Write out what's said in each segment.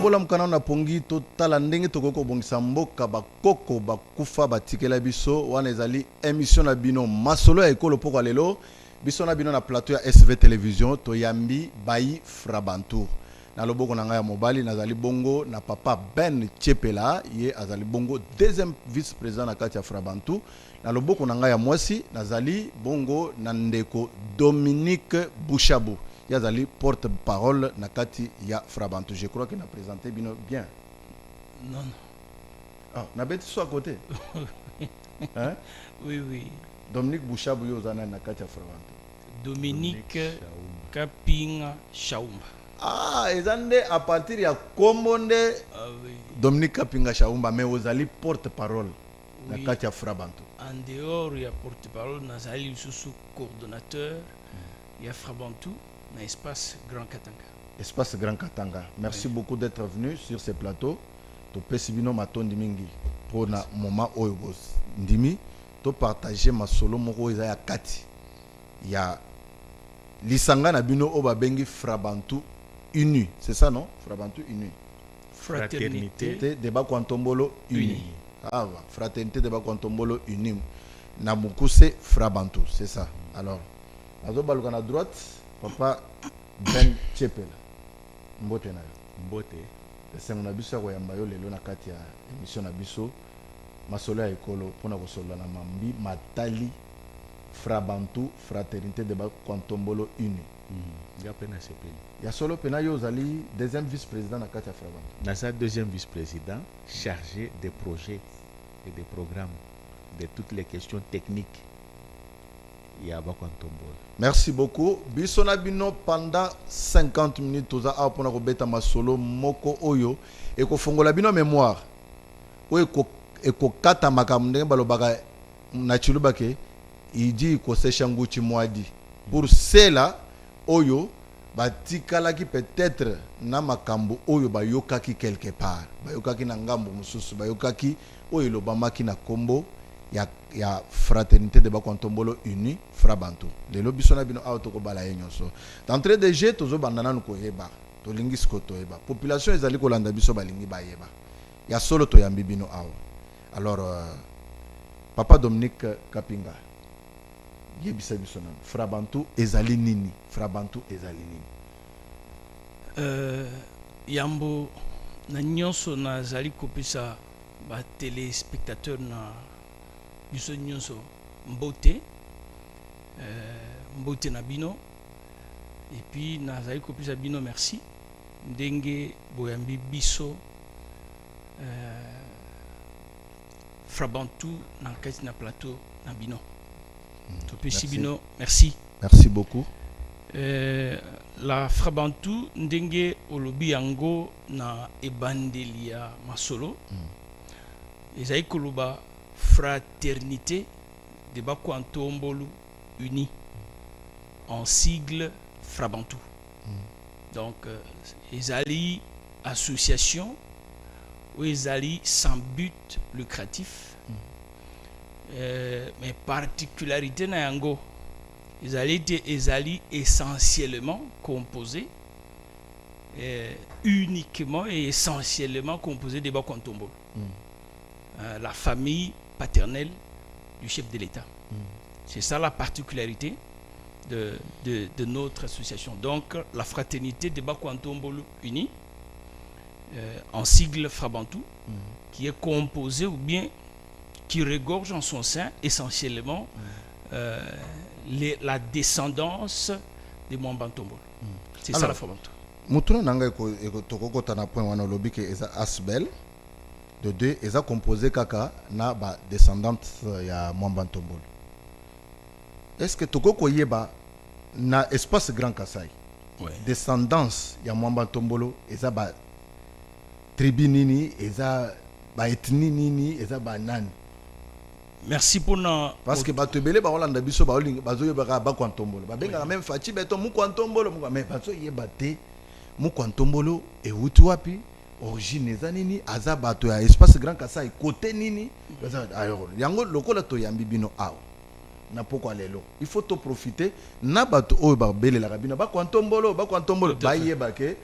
tobola mukana na pongi totala ndenge tokoko bongisa mboka bakoko bakufa batikela biso wana ezali émission na bino masolo ya ekolo poko lelo biso na bino na plateau ya SV Télévision toyambi bayi Frabantour na loboko na ngai ya mobali nazali bongo na papa Ben Tchepela ye azali bongo deuxième vice-président na kati ya Frabantour na loboko na ngai ya mwasi nazali bongo na ndeko Dominique Bouchabou yazali porte-parole na kati ya Frabantour. Je crois que n'a présenté bien. Non. Ah, n'a bête soit à côté. Hein? Oui, oui. Dominique Bouchabou yozana na kati ya Frabantour. Dominique Kapinga Shaumba. Ah, ezande à partir ya Kombonde. Ah oui. Dominique Kapinga Shaumba mais ozali porte-parole na kati ya Frabantour. En dehors ya porte-parole nazali sous coordonnateur ya Frabantour. Espace Grand Katanga. Espace Grand Katanga. Merci beaucoup d'être venu sur ce plateau. To pesibino matondi mingi pour na moment oyobos. Ndimi to partager ma solo moko eza ya kati. Ya lisanga na bino oba bengi Frabantour uni. C'est ça non? Frabantour uni. Fraternité de Bakwantombolo uni. Ah va. Fraternité de Bakwantombolo uni. Na mukuse Frabantour, c'est ça. Alors, azo baluka na droite Papa Ben Tchepela mbote na yo mbote ese mona biso ko yamba yo lelo na kati ya émission na biso masolo ya ekolo pona ko solola na mambi matali Frabantour fraternité de Bakwantombolo uni ya pena sepeli ya solo pena yo zali deuxième vice-président na kati ya Frabantour na sa deuxième vice-président chargé des projets et des programmes de toutes les questions techniques. Merci beaucoup. Bisona bino pendant 50 minutes toza a pona ko beta masolo moko oyo e ko fongola bino mémoire. Oyo ko kata makamnde balobaka na chilubake iji ko seshanguchi mwadi. Pour cela oyo batikala ki peut-être na makambo oyo bayokaki quelque part. Bayokaki na ngambo mususu bayokaki oyo lobamaki na kombo ya fraternité de Bakwantombolo uni Frabantour. Le lobiso na bino auto ko bala yenyoso. D'entrée de jeu tozo bandana nuko yeba. To lingis ko to yeba. Population ezali ko landa biso balingi ba yeba. Ya solo to yambi bino awa. Alors Papa Dominique Kapinga. Yebisa biso na Frabantour ezali nini? Frabantour ezali nini? Yambo na nyonso na zali kopisa ba téléspectateur na biso nyonso mbote mbote na bino et puis nazali kopisa bino merci ndenge boyambi biso Frabantour na kati na plateau na bino to pesi bino merci beaucoup la Frabantour ndenge olobi yango na ebandelia masolo ezali koloba fraternité de Bakwantombolo uni en sigle Frabantour. Donc ezali association ou ezali sans but lucratif mais particularité na yango ezali essentiellement composé uniquement et essentiellement composé de Bakwantombolo. La famille paternelle du chef de l'État. C'est ça la particularité de notre association. Donc la fraternité de Bakwantombolo uni en sigle Frabantour qui est composée ou bien qui regorge en son sein essentiellement la descendance de Mwambantombolo. C'est ça la Frabantour. Mutuna nanga eko tokokota na point wana lobi ke eza asbel de deux eza composé kaka na ba descendante ya Mwambantombolo. Est-ce que tokoko yeba na espace Grand Kasai descendance ya Mwambantombolo eza ba tribu nini eza ba ethnie nini eza ba nani? Merci pour na parce que bato ebele ba Holanda biso ba bazoyeba Bakwantombolo babenga même Fachi beto Mukwantombolo mais bazo yeba te Mukwantombolo e wuti wapi origine eza nini aza bato ya espace Grand Kasai côté nini yango lokola to yambi bino awa na poko lelo il faut to profiter na bato oyo ba belela kabina ba kwantombolo ba yeba ke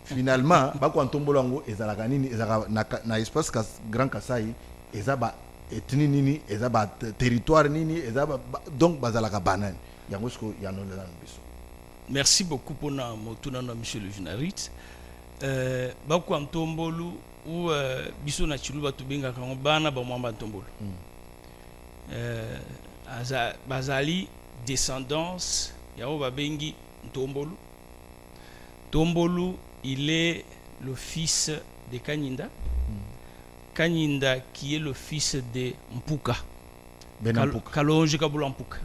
finalement ba kwantombolo ngo ezalaka nini ezalaka na espace Grand Kasai ezaba etni nini ezaba territoire nini ezaba donc bazalaka banane yango sko yanolela biso. Merci beaucoup pour motuna na monsieur le journaliste. Ba kwantombolo ou biso na chilu batu benga kango bana ba mwamba ntombolo. Bazali descendance yao babengi Ntombolo. Ntombolo, il est le fils de Kanyinda. Kanyinda qui est le fils de Mpuka. Kalonji Kabula Mpuka.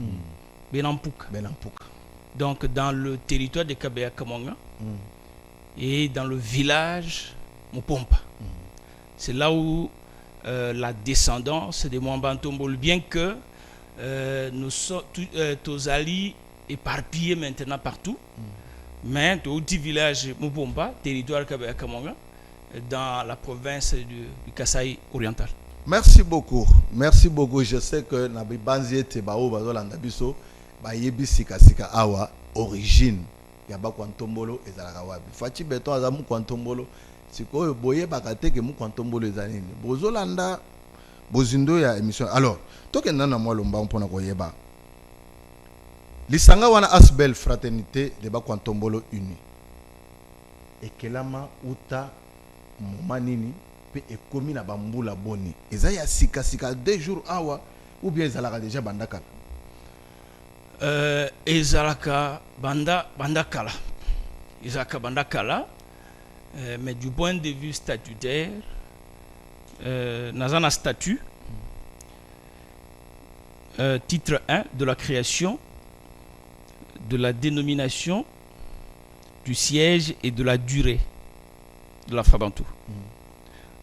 Benampuka. Donc dans le territoire de Kabeya Kamanga et dans le village Mupompa. C'est là où la descendance de Mwamba Ntombolo, bien que nous sommes tous alliés éparpillés maintenant partout, mais au petit village Mupompa, territoire Kabeya Kamanga, dans la province du Kasaï oriental. Merci beaucoup. Merci beaucoup. Je sais que Nabi Banzi et Bao Bazolanda Biso, Bayebi Sika Sika Awa, origine, Yaba Kwantombolo et Zalakawabi. Fati Beto Azamu Kwantombolo, Siko Boye Bakate ke Mu Kwantombolo et Zanini. Bozolanda, Bozindo ya émission. Alors, token nana moi lomba mpona koyeba. Lisanga wana asbel fraternité de ba Kwantombolo uni. Ekelama uta momanini pe ekomi na bambula boni. Eza ya sika sika 2 jours awa ou bien ezalaka déjà bandaka. Ezalaka bandakala. Ezalaka bandakala. Mais du point de vue statutaire, Nazana statut, titre 1 de la création, de la dénomination, du siège et de la durée de la Fabantou.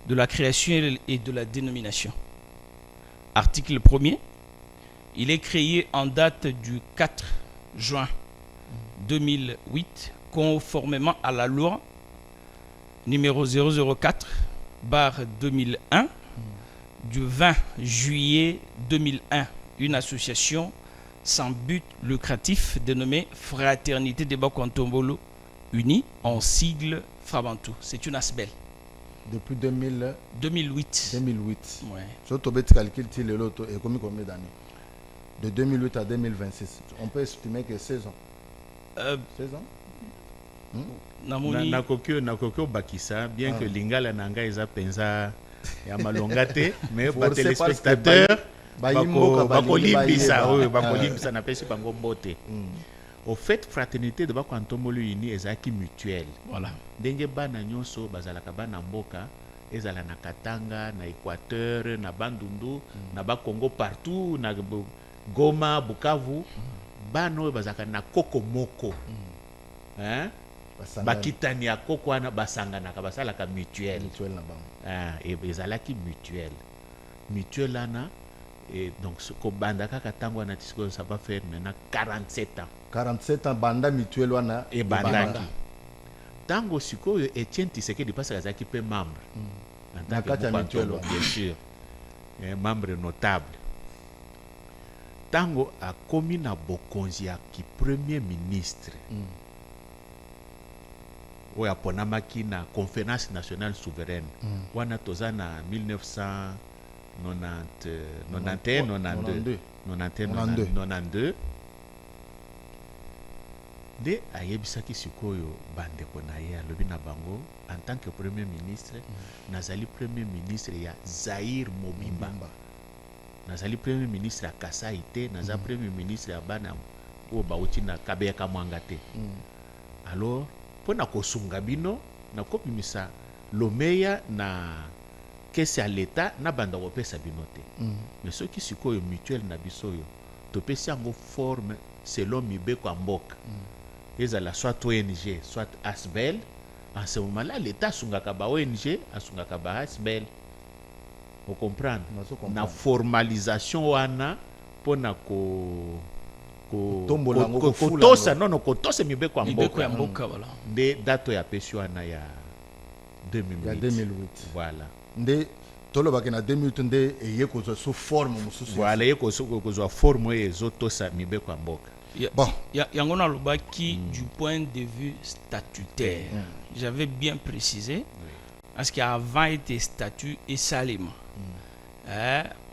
De la création et de la dénomination. Article 1er, il est créé en date du 4 juin 2008, conformément à la loi numéro 004/2001 du 20 juillet 2001, une association sans but lucratif dénommée Fraternité des Bakwantombolo Unis, en sigle Frabantou. C'est une ASBEL. Depuis 2008. 2008. Ouais. Surtout calcul le loto et combien d'années? De 2008 à 2026. On peut estimer que 16 ans. 16 ans? Nakokyo bakisa, bien que lingala nanga eza penza ya malongate, mais ba téléspectateurs bakolimbisa na pesi bango mbote. Au fait, fraternité de Bakwantombolo Uni ezaki mutuelle. Voilà. Ndenge bana nyonso bazalaka bana mboka ezala na Katanga, na Équateur, na Bandundu, na Bakongo partout, na Goma, Bukavu, bano bazalaka na koko moko. Hein? Bakitani ya koko wana basanganaka basalaka mutuelle. Mutuelle na bango. Et ezalaki mutuelle. Mutuelle ana. Et donc, ce que Bandaka Katango na tisiko, ça va faire maintenant 47 ans. 47 ans, Banda mutuelle wana et Bandaki. Tango Siko, Etienne Tshisekedi passe à Zaki pe membre. Bien sûr. Un membre notable. Tango a commis na Bokonzia qui premier ministre. Ou a Ponamaki na conférence nationale souveraine. Wana tozana 1992 de ayebisaki sikoyo bandeko na ye alobi na bango en tant que premier ministre nazali premier ministre ya Zaïre Mobimba nazali premier ministre ya Kasai te nazali premier ministre ya bana oyo bauti na Kabeya Kamanga te alors mpona kosunga bino nakobimisa lomeya na kesi ya l'État na banda kopesa bino te. Mais ceux qui sikoyo mutuelle na bisoyo topesi yango forme selon mibeko ya mboka. Ezala soit ONG, soit ASBEL. En ce moment-là, l'État asungaka ba ONG, asungaka ba ASBEL. Vous comprenez? Na formalisation wana pona kotosa non kotosa mibeko ya mboka voilà. De dato ya pesi wana ya 2008. Ya 2008. Voilà. Nde tolobaki na 2 minutes nde eye kozwa so forme mosusu. Voilà, ye kozwa forme oyo ezotosa mibeko ya mboka. Bon. Yango nalobaki du point de vue statutaire. J'avais bien précisé. Parce qu'avant était statut et Salem.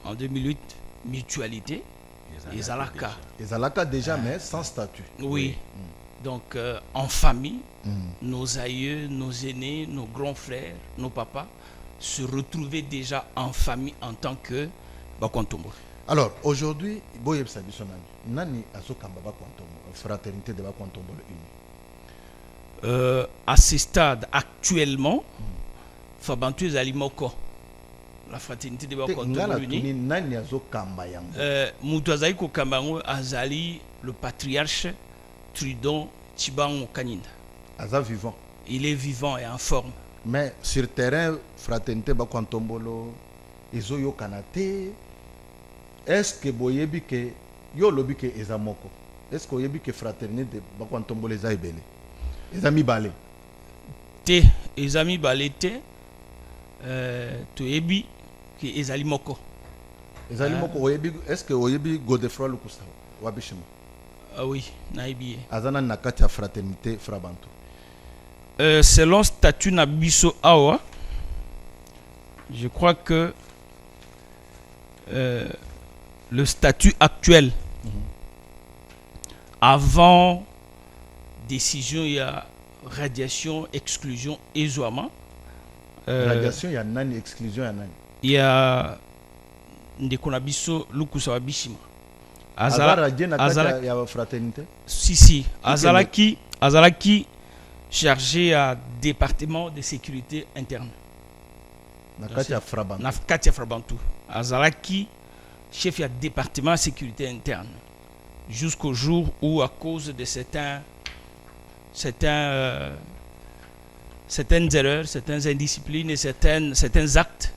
En 2008, mutualité. Et Zalaka. Et Zalaka déjà, mais sans statut. Oui. Donc, en famille, nos aïeux, nos aînés, nos grands frères, nos papas se retrouvaient déjà en famille en tant que Bakontombo. Alors, aujourd'hui, Boyeb Sabisonani, Nani Azokamba Bakontombo, fraternité de Bakontombo Uni. À ce stade, actuellement, Fabantu Zalimoko, la fraternité de Bakontombo Uni. Nani Azokamba Yango. Moutouazaïko Kambango Azali, le patriarche Trudon Chibango Kaninda. Aza vivant. Il est vivant et en forme. Mais sur terrain, fraternité Bakontombolo, Ezo Yo Kanate, est-ce que Boyebi ke Yo Lobi ke Ezamoko? Est-ce que Boyebi ke fraternité de Bakontombolo Ezaibele? Ezami Balé. Te, Ezami Balé te, Toyebi ke Ezalimoko. Ezalimoko, est-ce que Oyebi Godefroy Lukusa? Wabishima? Ah oui, Naïbi. Azana Nakati fraternité Frabanto. Selon statut Nabiso Awa, je crois que le statut actuel, avant décision, il y a radiation, exclusion, isolement. Radiation, il y a nani, exclusion, il y a nani. Il y a Ndekonabiso Lukusa Bishima. Azala, il y a fraternité. Si. Azalaki chargé à département de sécurité interne. Nakatia Frabantu. Nakatia Frabantu. Azalaki chef du département de sécurité interne. Jusqu'au jour où, à cause de certaines erreurs, certaines indisciplines et certains actes,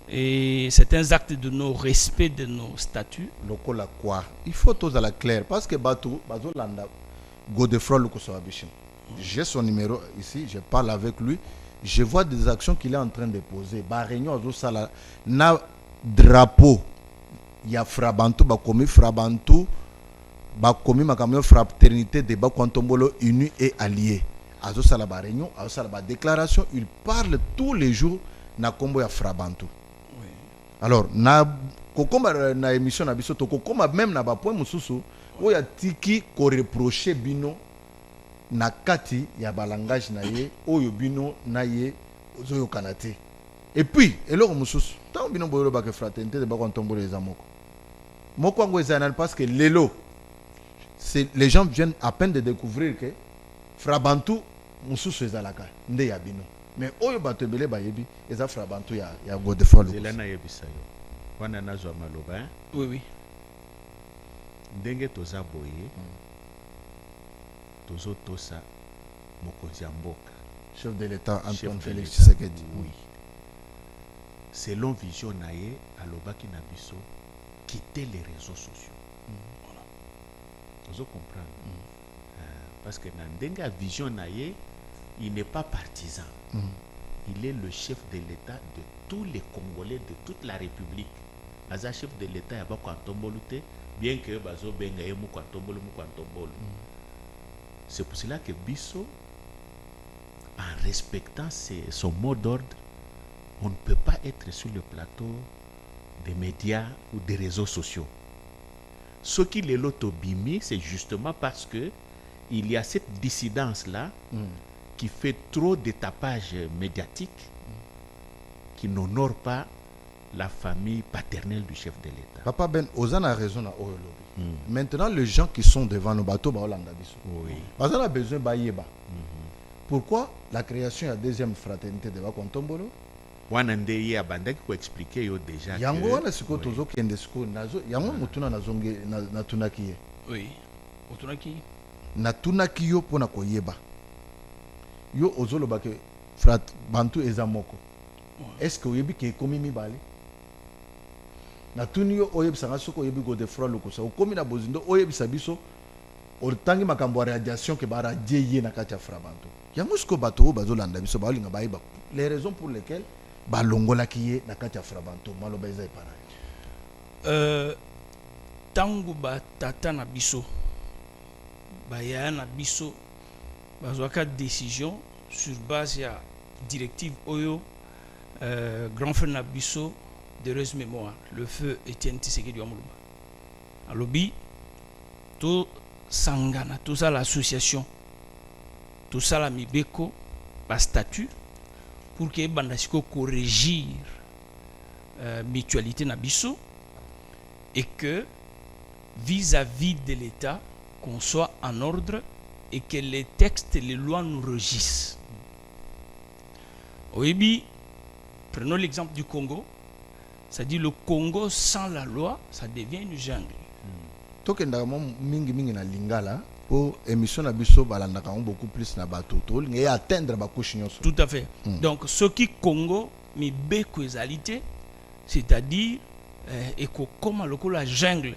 et certains actes de nos respects de nos statuts. Lokola quoi? Il faut tous à la claire parce que Bato Landa Godefroy Lukosoabishim. J'ai son numéro ici, je parle avec lui, je vois des actions qu'il est en train de poser. Ba réunion sala na drapeau ya Frabantu bakomi Frabantu bakomi makamyo fraternité de Bakontombolo unis et alliés. Azo sala ba réunion, azo sala ba déclaration, il parle tous les jours na kombo ya Frabantu. Alors, na kokomba na émission na biso to kokomba même na ba point mususu oya tiki ko reprocher bino na kati ya balangage na ye oyo bino na ye ozo kanate. Et puis eloko mususu tant bino boyolo ba ke fraternité de Bakontombo les amoko. Moko ngo ezanal parce que lelo c'est les gens viennent à peine de découvrir que Frabantu mususu ezalaka nde ya bino. Mais oyo bato ebele bayebi eza Frabantu ya Godefroy Lukusa. Zelana yebisa yo. Wana nazwa maloba. Oui. Ndenge toza boye. Tozo tosa mokonzi ya mboka. Chef de l'État Antoine Félix Tshisekedi. Oui. Selon vision naye alobaki na biso quitter les réseaux sociaux. Voilà. Tozo comprendre. Parce que na ndenge a vision naye il n'est pas partisan. Il est le chef de l'État de tous les Congolais, de toute la République. Aza chef de l'État, il y a bien que Bazo Bengaye Moukantombolo. C'est pour cela que Bisso, en respectant son mot d'ordre, on ne peut pas être sur le plateau des médias ou des réseaux sociaux. Ce qui est l'autobimi, c'est justement parce que il y a cette dissidence-là qui fait trop de tapage médiatique, qui n'honore pas la famille paternelle du chef de l'État. Papa Ben, Ozana a raison à Oyolobi. Maintenant, les gens qui sont devant nos bateaux, Ozana a besoin de Bayeba. Pourquoi la création de la deuxième fraternité de Bakontombolo? Wanande ye abandaki ko expliquer yo déjà. Yango wana siko tozo kende siko nazo yango mutuna nazonge na tunaki ye. Oui. Otunaki. Na tunaki yo pona koyeba. Yo ozolo bake frat bantu ezamoko. Est-ce que oyebi ke komi mibale? Na tuni yo oyebi sanga soko oyebi Godefroy Lukusa. Okomi na bozindo oyebi sabiso otangi makambo ya radiation ke bara djeye na kati ya Frabantu. Yango siko bato bazolanda biso balinga bayeba. Les raisons pour lesquelles balongolaki ye na kati ya Frabanto maloba eza epana tangu batata na biso baya na biso bazwaka décision sur base ya directive oyo grand frère na biso d'heureuse mémoire le feu Etienne Tshisekedi wa Mulumba alobi to sangana tout ça l'association tout ça la mibeko ba statut pour que bandasiko corrigir mutualité na biso et que vis-à-vis de l'État qu'on soit en ordre et que les textes et les lois nous régissent. Oyebi, prenons l'exemple du Congo, c'est-à-dire le Congo sans la loi, ça devient une jungle. Tokenda mingi na lingala pour émission na biso balandaka beaucoup plus na bato to et atteindre ba couche nyonso. Tout à fait. Donc ce qui Congo mi beko ezalité, c'est-à-dire eko koma lokola jungle.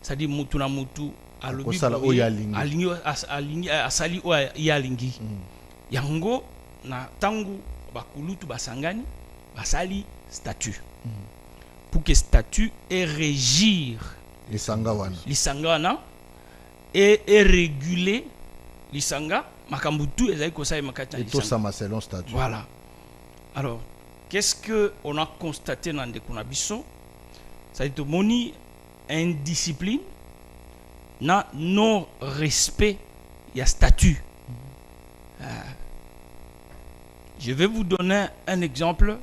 C'est-à-dire mutu na mutu alobi alingi asali o yalingi. Yango na tangu bakulutu basangani basali statut. Pour que statut et régir Lisanga et réguler Lisanga makambutu ezali kosai makata et tout ça selon statut. Voilà. Alors, qu'est-ce que on a constaté dans Ndeko biso? Ça dit moni indiscipline na non respect il y a statut. Je vais vous donner un exemple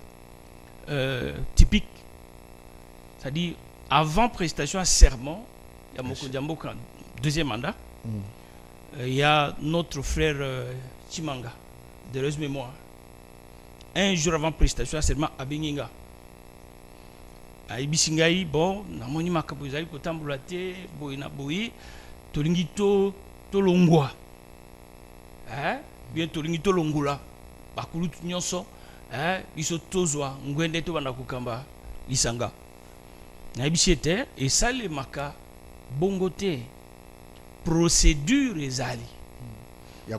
typique. C'est-à-dire avant prestation à serment, il y a Mokodiambo deuxième mandat. Il y a notre frère Chimanga, d'heureuse mémoire. Un jour avant prestation à serment à Beninga. À Ibisingaï, bon, namoni makapozali kotambulate, boina boyi, tolingi to longwa. Bien tolingi to longula. Bakulutu nyonso, biso tozwa ngwende to banda kukamba Lisanga. Na ibisiete et ça les maka bongote procédure ezali ya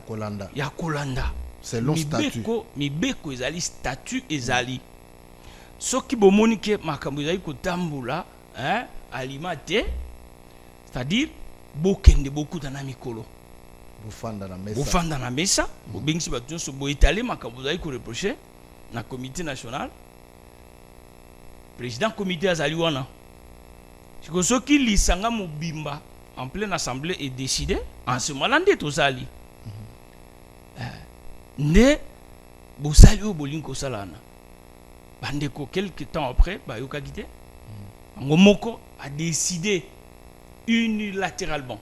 kolanda selon statut mibeko ezali statut ezali soki bomoni ke makambo ezali kotambula alimate c'est-à-dire bokende bokuta na mikolo bofanda na mesa bobengisi bato nyonso boetale makambo ezali koreproche na comité national président comité azali wana ce qui Lisanga Mobimba en pleine assemblée est décidé en ce moment-là tout ça ali ne bosali o bolinko salana bandeko quelques temps après ba yoka quitté ngomoko a décidé unilatéralement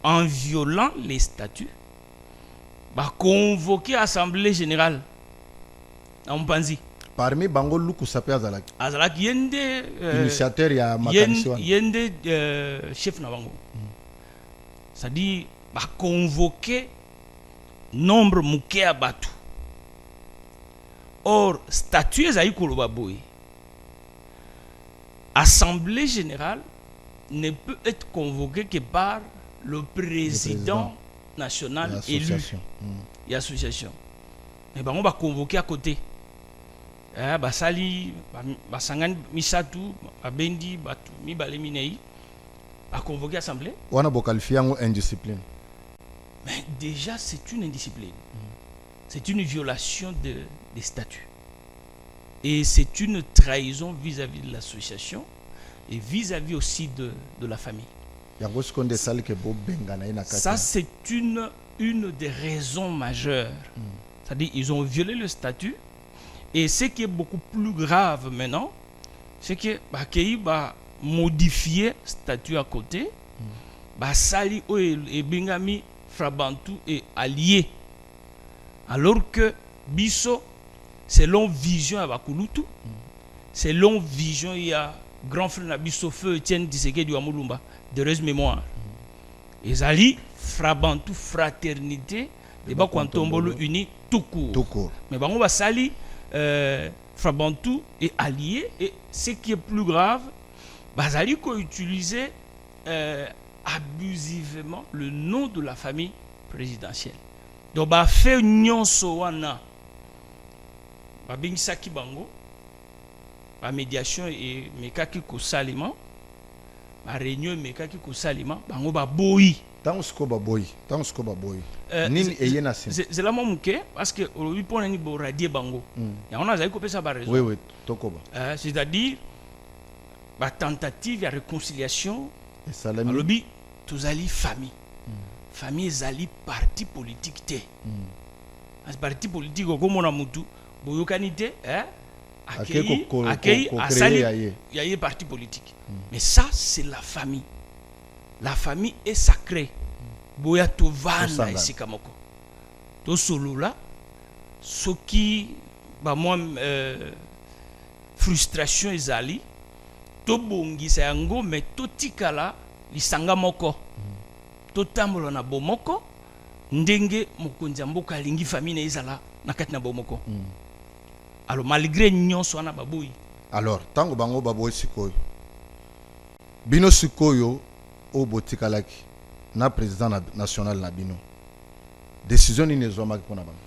en violant les statuts ba convoquer assemblée générale en Mpanzi. Parmi Bango Luku Sapé Azalaki yende initiateur ya Makaniswa yende chef na Bango. C'est-à-dire ba convoquer nombre muke à batu. Or statut ezali koloba boy. Assemblée générale ne peut être convoquée que par le président national élu et association. Mais Bango va convoquer à côté. Basali basangani misatu abendi batu mibale minei a convoqué l'assemblée. On a qualifié en indiscipline. Mais déjà c'est une indiscipline. C'est une violation des statuts. Et c'est une trahison vis-à-vis de l'association et vis-à-vis aussi de la famille. Ça c'est une des raisons majeures. C'est-à-dire ils ont violé le statut. Et ce qui est beaucoup plus grave maintenant, c'est que Bakei va modifier le statut à côté, Sali et Bengami Frabantu est allié. Alors que Bisso, selon vision à Bakulutu, selon vision, il y a grand frère Nabisso Feu Etienne Tshisekedi wa Mulumba, d'heureuse mémoire. Et Zali, Frabantu, fraternité, et Bakwantombolo uni tout court. Mais on va Sali. Frabantu est allié et ce qui est plus grave, Bazali a utilisé abusivement le nom de la famille présidentielle. Donc, fait nyonso wana, babingisaki bango ba médiation et mekaki kosalima ba réunion mekaki kosalima bango baboyi tango siko baboyi nini eye na sin c'est la momuke parce que olobi pona ni bo radier bango ya on a zali kopesa ba raison oui tokoba c'est-à-dire ba tentative ya réconciliation et salami alobi tozali famille famille ezali parti politique te as parti politique okomona mutu boyokani te accueilli asali yaye parti politique mais ça c'est la famille est sacrée boya tovanda esika moko to solola soki ba moi frustration ezali to bongisa yango mais to tikala lisanga moko to tambola na bomoko ndenge mokonzi mboka alingi famille na ezala na kati na bomoko alors malgré nyonso wana baboyi alors tango bango baboyi sikoyo bino sikoyo o botikalaki na président national na bino décision ni nezomaki pona bango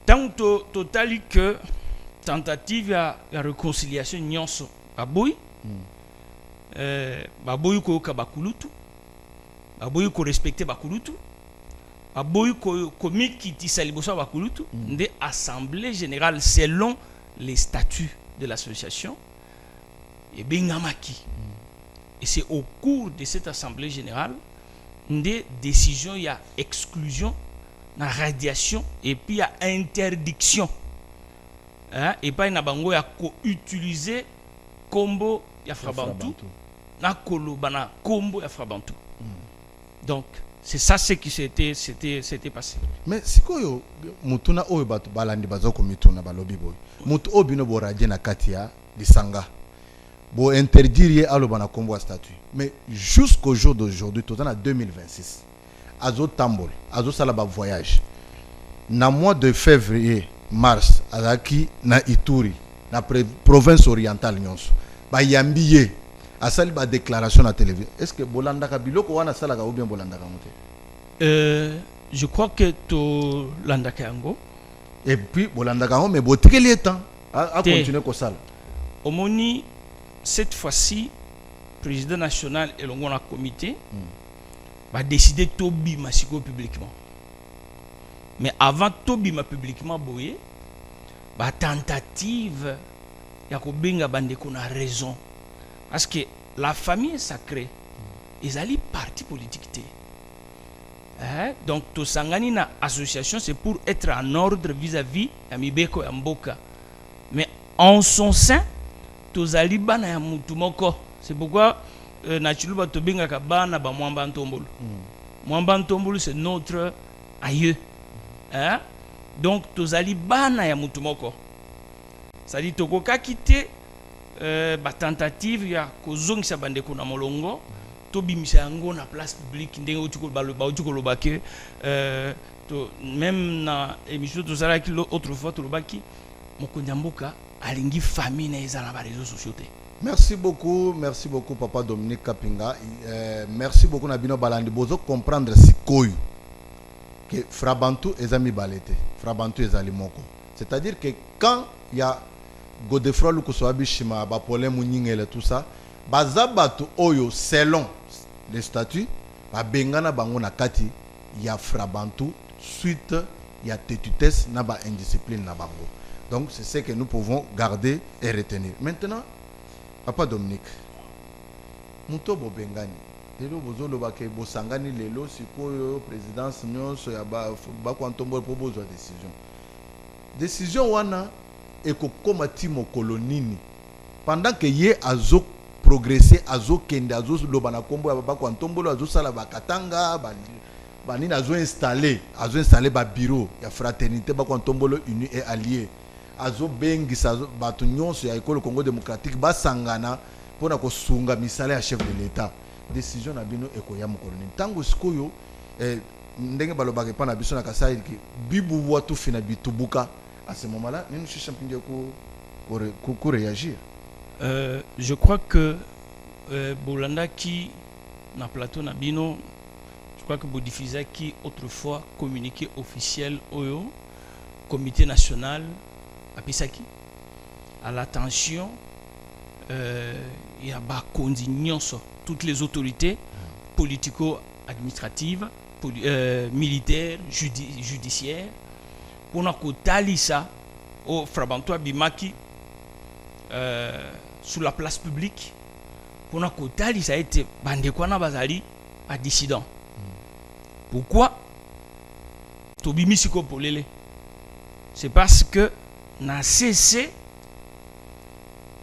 tango totali que tentative ya réconciliation nyonso baboyi baboyi koyoka bakulutu baboyi ko respecter bakulutu baboyi ko mikitisa liboso bakulutu nde assemblée générale selon les statuts de l'association et bengamaki et c'est au cours de cette assemblée générale des décisions il y a exclusion na radiation et puis il y a interdiction et pas na bango ya ko utiliser combo ya Frabantu na koloba na combo ya Frabantu donc c'est ça ce qui s'était passé mais sikoyo mutuna oyo bato balandi bazoko mituna balobi boy mutu obino boradie na katia lisanga bo interdire aloba na combo ya statut mais jusqu'au jour d'aujourd'hui tout en 2026 azo tambol azo sala ba voyage na mois de février mars azaki na Ituri na province orientale nyonso ba yambiye asali ba déclaration na télévision est-ce que bolanda ka biloko wana sala ka ou bien bolanda ka moté je crois que to landa ka yango et puis bolanda ka mais botikeli temps à continuer ko sala omoni cette fois-ci président national et longo na comité va décider tobi masiko publiquement mais avant tobi ma publiquement boye ba tentative ya ko benga bandeko na raison parce que la famille est sacrée ils allaient parti politique te donc to sangani na association c'est pour être en ordre vis-à-vis ya mibeko ya mboka mais en son sein tozali bana ya mutu moko c'est pourquoi na chiluba to benga ka bana ba mwamba ntombolo mwamba ntombolo c'est notre aïeux donc tozali bana ya mutu moko ça dit toko ka quitter ba tentative ya kozongisa bandeko na molongo to bimisa yango na place publique ndenge otiko baloba otiko lobake to même na émission to sala ki autrefois to lobaki mokonzi mboka alingi famille na ezala ba réseaux sociaux te. Merci beaucoup papa Dominique Kapinga. Merci beaucoup Nabino Balandi bozo comprendre sikoyo que Frabantu ezami balete Frabantu ezali moko, c'est-à-dire que quand il y a Godefroy Lukusoabi Shima ba problème nyingele tout ça bazabatu oyo selon les statuts ba bengana bango na kati ya Frabantu suite ya tétutesse na ba indiscipline na bango. Donc c'est ce que nous pouvons garder et retenir. Maintenant papa Dominique muto bobengani lelo bozolo bake bosangani lelo sikoyo présidence nyonso ya ba kwantombo po bozwa décision wana ekokoma ti mokolo nini pendant que ye azo progresser azo kende azo loba na kombo ya bakwa ntombolo azo sala bakatanga banini azo installer ba bureau ya fraternité bakwa ntombolo uni et allié azo bengisa batu nyonso ya école Congo démocratique basangana pona ko sunga misala ya chef de l'état décision na bino ekoya mokolo nini tango sikoyo ndenge balobaka pa na biso na kasai ki bibu watu fina bitubuka à ce moment-là, nous sommes pour réagir. Je crois que Bolanda qui na plateau Nabino, je crois que Bodifisa qui autrefois communiqué officiel au comité national apesaki à l'attention ya bakonzi nyonso, toutes les autorités politico-administratives, militaires, judiciaires, pona kotalisa au Frabantu abimaki sur la place publique, pona kotalisa ete bandeko wana bazali ba dissident. Pourquoi tobimisi ko polele? C'est parce que na cessé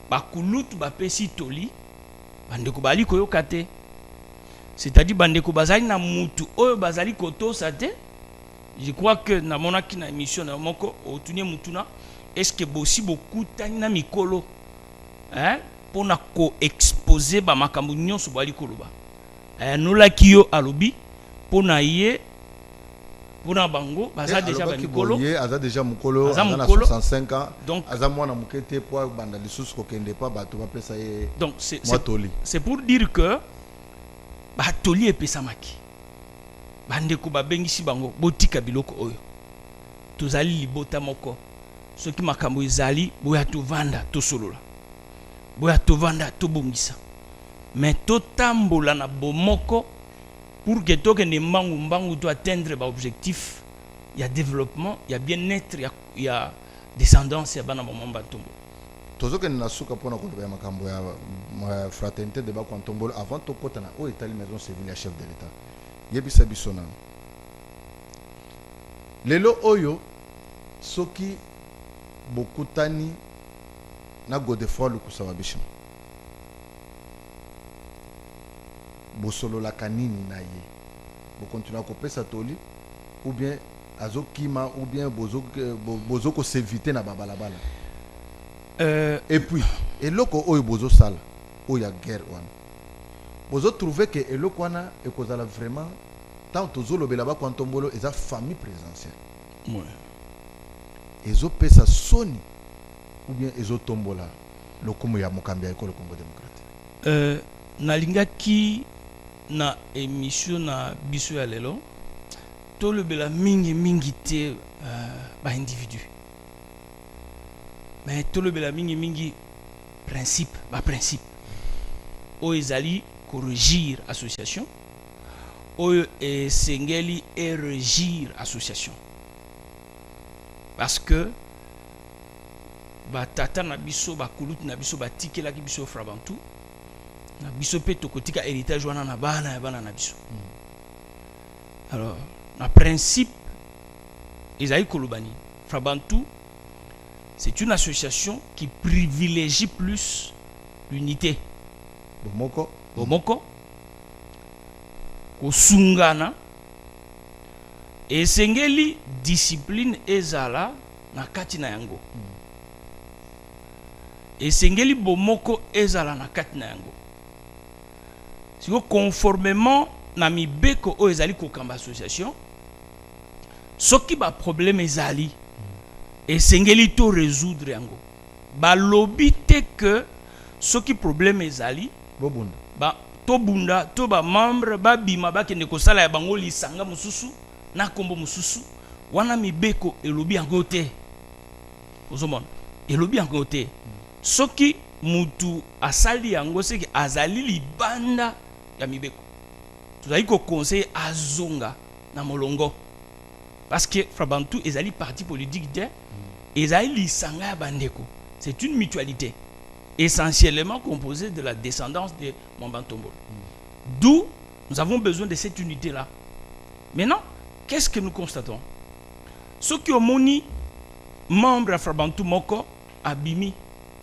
bakulutu bapesi toli bandeko bali koyoka te, c'est-à-dire bandeko bazali na mutu oyo bazali kotosa te. Je crois que na monaki na émission na moko otunye mutuna, est-ce que bosi bokutani na mikolo pona ko exposer ba makambo nyonso bali koloba nolaki yo alobi pona ye pona bango baza déjà ba mikolo aza déjà mukolo aza na 65 ans, donc aza mwana mukete po banda lisusu ko kende pa bato ba pesa ye. Donc c'est pour dire que batoli epesamaki bandeko babengisi bango botika biloko oyo tozali libota moko, soki makambo ezali boya tovanda tosolola, boya tovanda tobongisa, mais totambola na bomoko pour que tokende mbangu to atteindre ba objectif ya développement, ya bien-être, ya descendance ya bana bomamba tombo. Tozokende na suka pona ko ba makambo ya fraternité de ba Kwantombolo avant to kota na o etali maison civile ya chef de l'état. Yebisa bisona lelo oyo soki bokutani na Godefroid Lukusa Bisho bosolola kanini na ye, bokontinua kopesa toli ou bien azokima ou bien bozo ko s'éviter na babalabala et puis eloko oyo bozo sala oyo ya guerre wana bozo trouver que eloko wana ekozala vraiment tant tozolobela ba Kwantombolo eza famille présidentielle, ouais, ezo pesa soni ou bien ezo tombola lokumu ya mokambi ya ekolo Congo démocratique. Nalingaki na émission na biso ya lelo tolobela mingi te ba individu, mais tolobela mingi principe o ezali corriger association oyo esengeli régir association, parce que batata na biso bakulutu na biso batikelaki biso Frabantu na biso pe tokotika héritage wana na bana na biso. Alors na principe ezali kolobani Frabantu c'est une association qui privilégie plus l'unité, bomoko kosungana, esengeli discipline ezala na kati na yango, esengeli bomoko ezala na kati na yango, siko conformément na mibeko oyo ezali kokamba association. Soki ba problème ezali esengeli to résoudre yango, balobi te que soki problème ezali bobunda ba tobunda to ba membre ba bima ba kende kosala ya bango lisanga mususu na kombo mususu wana mibeko elobi yango te. Ozomona elobi yango te. Soki mutu asali yango seki azali libanda ya mibeko, tozali ko conseiller azonga na molongo, parce que Frabantu ezali parti politique de ezali lisanga ya bandeko. C'est une mutualité essentiellement composée de la descendance de Mwamba Ntombolo. D'où nous avons besoin de cette unité-là. Maintenant, qu'est-ce que nous constatons? Ceux qui ont moni membre de Frabantu Moko abimi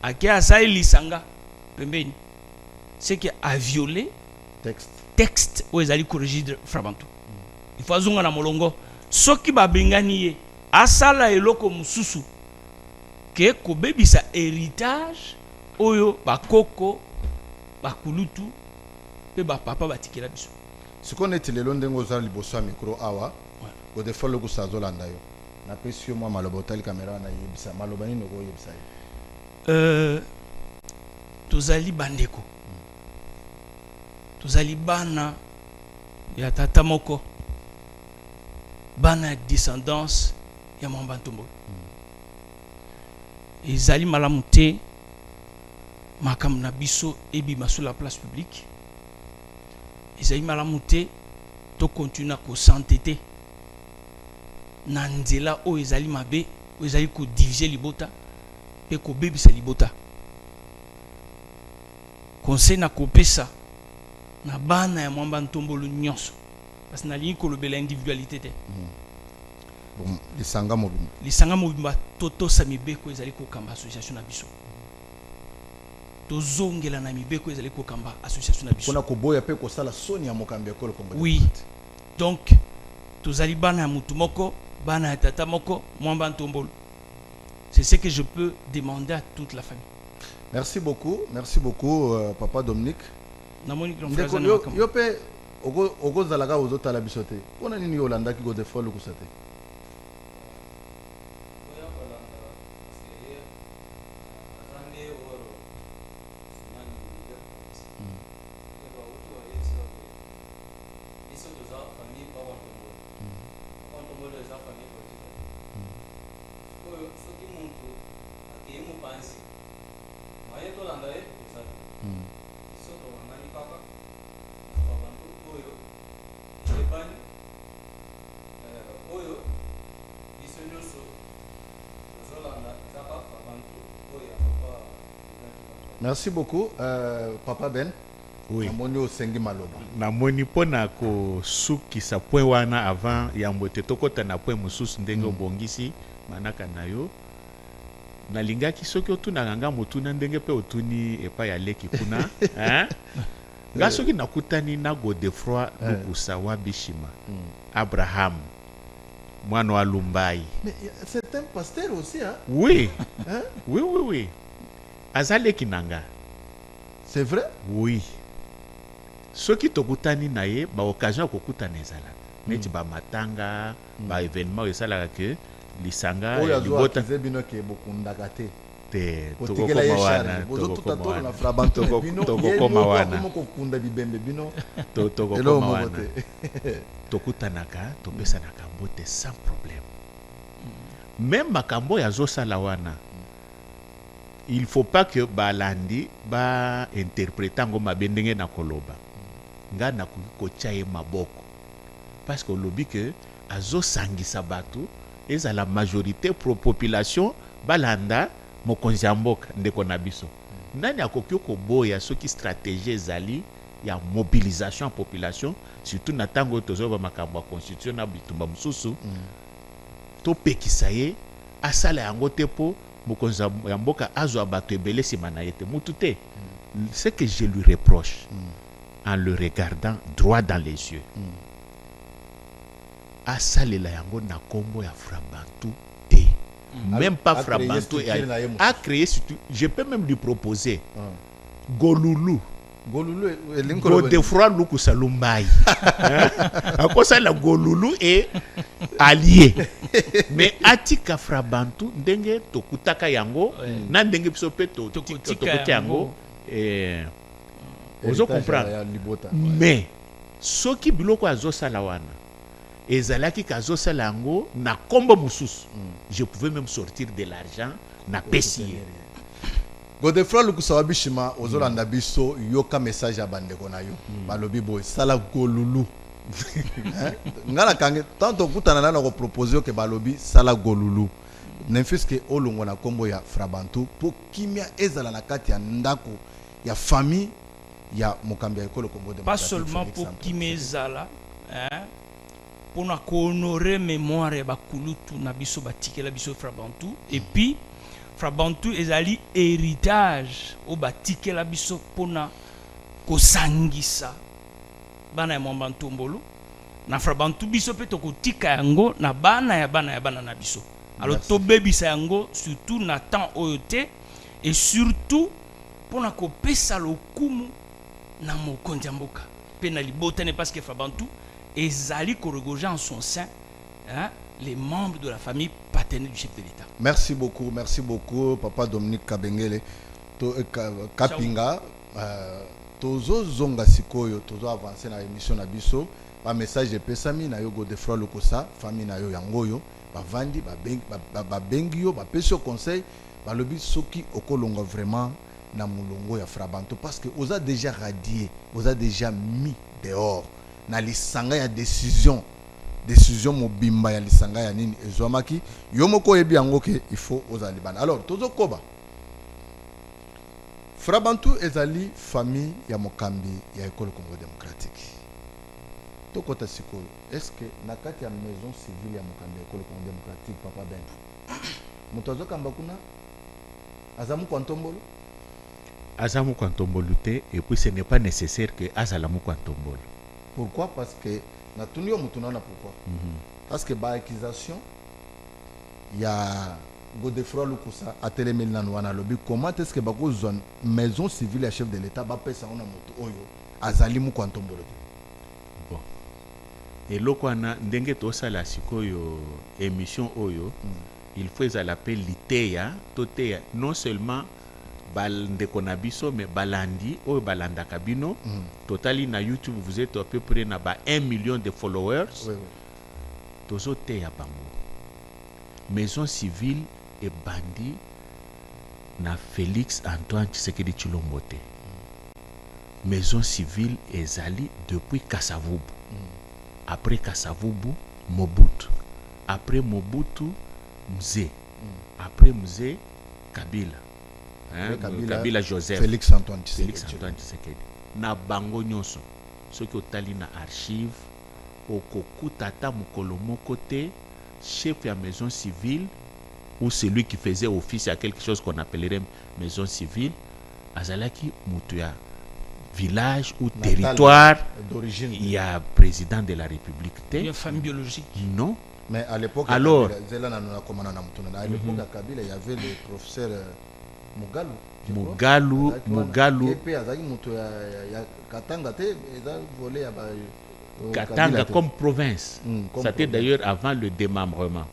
ake asai lisanga pembeni, c'est qui a violé texte où ils allaient corriger Frabantu. Il faut azonga na molongo. Ceux qui babengani ye asala eloko mususu ke kobebisa héritage oyo bakoko bakulutu pe bapapa batikela biso. Ce qu'on est lelo ndengo za liboso micro awa Godefroid Lukusa zolanda yo na pesio mwa maloba otali kamera na yebisa maloba nini ko yebisa tozali bandeko, tozali bana ya tata moko, bana descendance ya Mwamba Ntombolo. ezali malamu te makambo na biso ebima sur la place publique. Ezali malamu te to continue ko s'entêter na nzela oyo ezali mabe, oyo ezali ko diviser libota pe ko bebisa libota. Conseil na kopesa na bana ya mwamba ntombolo nyonso parce que na lingi kolobela individualité te. Bon, lisanga mobimba. Lisanga mobimba toto sa mibeko ezali ko kamba association na biso. Tozongela na mibeko ezali ko kamba association na biso. Pona ko boya pe ko sala soni ya mokambi ekolo Congo. Oui. Donc tozali bana ya mutu moko, bana ya tata moko, mwamba ntombolo. C'est ce que je peux demander à toute la famille. Merci beaucoup, Papa Dominique. Ndeko yo pe ogo zalaka ozotala biso te. Pona nini yo landaki go defo lukusate? Merci beaucoup, Papa Ben. Oui. Namoni osengi maloba. Namoni pona ko suki sa point wana avant ya mbote tokota na point mususu ndenge obongisi manaka na yo. Nalingaki soki otuna nganga motuna ndenge pe otuni epa ya leki kuna, hein? Nga soki nakutani na Godefroid Lukusa wa Bishima. Abraham mwana wa Lumbai. Mais c'est un pasteur aussi, hein? Oui. Hein? Oui. Azaleki nanga. C'est vrai? Oui. Soki tokutani na ye ba occasion kokutana ezala. Neti ba matanga, ba événement esalaka ke lisanga libota zebino ke bokundaka te. Te tokokoma wana, tokokoma na frabanto bino. Tokokoma wana. Tokokunda bibembe bino. Tokokoma wana. Tokutanaka, topesanaka mbote sans problème. Même makambo ya zosala wana. Il faut pas que balandi ba interpréter ngo mabendenge na koloba nga na ko chaye maboko parce que lobi que azo sangisa batu eza la majorité pro population balanda mokonzi ya mboka ndeko na biso nani akoki ko boya soki stratégie ezali ya mobilisation ya population surtout na tango tozoba makambo ya constitution na bitumba mususu to pekisa ye asala yango te po mokonzi ya mboka azwa bato ebele sima na ye te mutu te. Ce que je lui reproche en le regardant droit dans les yeux asalela yango na kombo ya Frabantu te. Même pas Frabantu a créé surtout, je peux même lui proposer Golulu Godefroid Lukusa Lumbai. Akosa la Golulu est allié. Mais atika Frabantu ndenge tokutaka yango na ndenge biso pe tokutaka yango ozo comprendre. Mais soki biloko azosala wana ezalaki kazosala yango na kombo mususu je pouvais même sortir de l'argent na pesi. Godefroid Lukusa Bishima ozolanda biso yoka message ya bandeko na yo balobi boy sala golulu ngala kange tanto kutana na ko proposer que balobi sala golulu nemfiske olongo na kombo ya Frabantu po kimia ezala na kati ya ndako ya famille ya mokambi ya ekolo Congo pas seulement pour kimia ezala pour na honorer mémoire ya bakulutu na biso batikela biso Frabantu et puis Frabantu ezali héritage o batikela biso pona kosangisa bana ya mwamba ntombolo na Frabantu biso pe tokotika yango na bana ya bana na biso. Alors tobebisa yango surtout na temps oyo te et surtout pona kopesa lokumu na mokonzi ya mboka pe na libotane parce que Frabantu ezali koregoja en son sein les membres de la famille paternelle du chef de l'État. Merci beaucoup, Papa Dominique Kabengele. Kapinga, tozo zonga sikoyo, tozo avancer na émission na biso. Ba message de pesami na yo Godefroid Lukusa, famille na yo yangoyo, ba vandi, ba bengi yo, ba peso conseil, balobi soki okolonga vraiment na mulongo ya Frabanto parce que oza déjà radié, oza déjà mis dehors na lisanga ya décision mobimba ya lisanga ya nini ezwamaki yo moko yebi yango ke il faut oza libana. Alors tozo koba Frabanto ezali famille ya mokambi ya école Congo démocratique. Tokota sikoyo est-ce que na kati ya maison civile ya mokambi ya école Congo démocratique papa ben moto azokamba kuna azamu kwa ntombolo azamu kwa ntombolo te, et puis ce n'est pas nécessaire que azalamu kwa ntombolo. Pourquoi? Parce que na tunio mutunana pourquoi parce que ba accusation ya Godefroy Lukusa atelemeli na wana lobi comment est-ce que bakozwa maison civile ya chef de l'état ba pesa ona moto oyo azali mu kwa ntombolo te. Bon eloko wana ndenge tosala sikoyo émission oyo il faut ezalape liteya toteya non seulement bandeko na biso mais balandi oyo balandaka bino totali na YouTube vous êtes à peu près na ba 1 million de followers. Oui. Tozoteya bango maison civile et bandi na Félix Antoine Tshisekedi Tshilombo te. Maison civile ezali depuis Kasavubu. Après Kasavubu Mobutu, après Mobutu Mzee, après Mzee Kabila, Kabila Joseph, Félix Antoine Tshisekedi. Na bango nyonso soki otali na archive okokuta ata mokolo moko te chef ya maison civile ou celui qui faisait office à quelque chose qu'on appellerait maison civile azalaki mutu ya village ou territoire d'origine il y a président de la République te. Une famille biologique. Non. Mais à l'époque alors à l'époque à Kabila il y avait le professeur Mugalu Katanga comme province. C'était d'ailleurs avant le démembrement.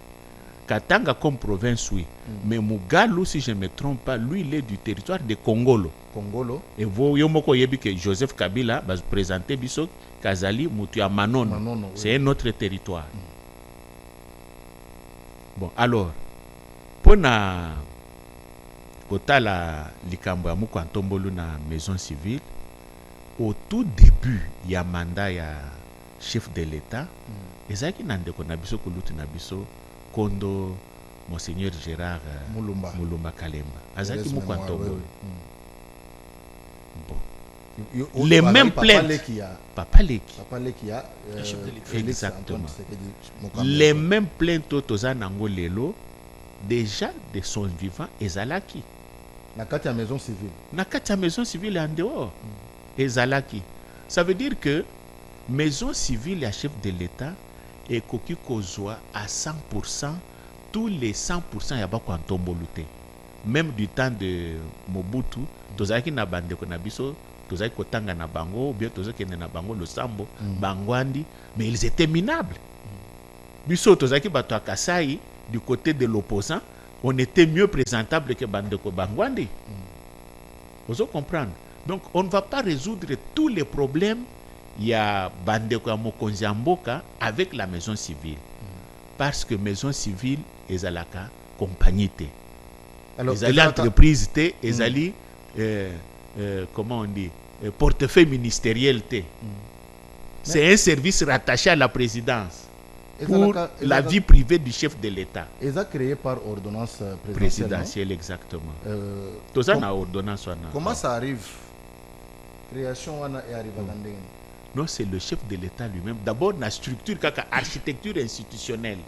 Katanga comme province, oui. Mais Mugalu, si je ne me trompe pas, lui, il est du territoire de Congolo. Et vous, yomoko yebi que Joseph Kabila va présenter Bissok Kazali Mutuya Manono. C'est un autre territoire. Bon, alors, pour na kotala likambo ya muko antombolo na maison civile, au tout début ya mandat ya chef de l'État, ezaki na ndeko na biso koluti na biso kondo Monseigneur Gérard Mulumba Kalemba. Azaki muko antombolo. Bon. Les mêmes plaintes. Papa Leki. Exactement. Les mêmes plaintes toza nango lelo déjà de son vivant ezalaki. Na kati ya maison civile. Na kati ya maison civile en dehors. Ezalaki. Ça veut dire que maison civile ya chef de l'État et koki kozwa à 100% tous les 100% ya bako antombolo te. Même du temps de Mobutu, tozaki na bandeko na biso, tozaki kotanga na bango, ou bien tozaki na bango le sambo, bangwandi, mais ils étaient minables. Biso tozaki bato a Kasai, du côté de l'opposant, on était mieux présentable que bandeko bangwandi. Vous comprendre? Donc on ne va pas résoudre tous les problèmes il y a bandeko ya mokonzi ya mboka avec la maison civile. Parce que maison civile ezalaka compagnie te. Ezali entreprise te, ezali comment on dit, portefeuille ministériel te. C'est un service rattaché à la présidence pour la vie privée du chef de l'État. Ils ont créé par ordonnance présidentielle. Exactement. Tout ça na ordonnance. Comment ça arrive? Création et arrive à l'ending. Non, c'est le chef de l'État lui-même. D'abord, la structure, architecture institutionnelle.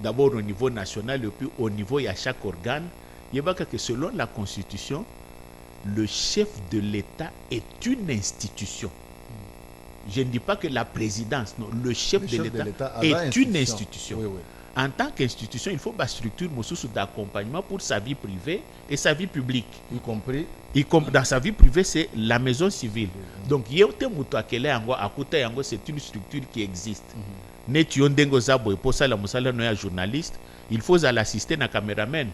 D'abord au niveau national et puis au niveau, il y a chaque organe. Il y a que selon la Constitution, le chef de l'État est une institution. Je ne dis pas que la présidence, non, le chef de l'État est une institution. Oui. En tant qu'institution, il faut une structure d'accompagnement pour sa vie privée et sa vie publique. Y compris dans sa vie privée, c'est la maison civile. Donc, c'est une structure qui existe. Journaliste, il faut l'assister à caméraman.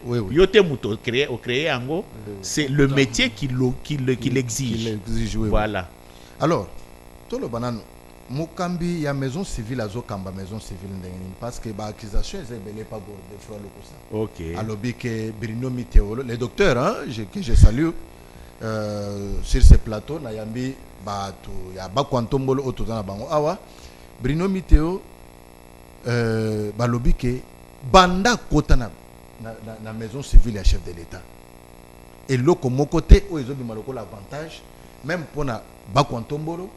C'est le métier qui l'exige. Voilà. Alors, tout le banane, mokambi ya maison civile azokamba maison civile ndenge nini parce que accusation eza ebele pa gorde fra lokosa ok alobi ke Bruno Miteo les docteurs hein, que je salue sur ce plateau nayambi bato ya bakwantombolo oyo toza na bango awa Bruno Miteo balobi ke banda kota na maison civile ya chef de l'état eloko moko te oyo ezobima lokola avantage même mpona bakwantombolo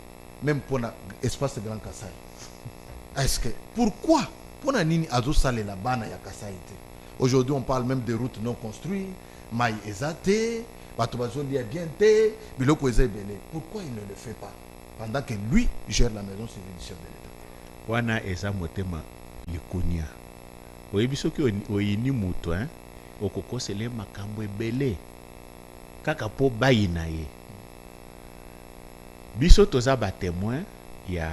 même pour l'espace Grand Kassai. Est-ce que pourquoi pour nini azosalela bana ya Kassai te? Aujourd'hui on parle même de routes non construites, maille ezate, bato bazolia bien te, biloko ezebele. Pourquoi il ne le fait pas pendant que lui gère la maison civile du chef de l'État? Wana eza motema likunia. Oyebiso ki oyini muto hein, okokosele makambo ebele. Kaka po bayi na ye. Biso toza ba témoin ya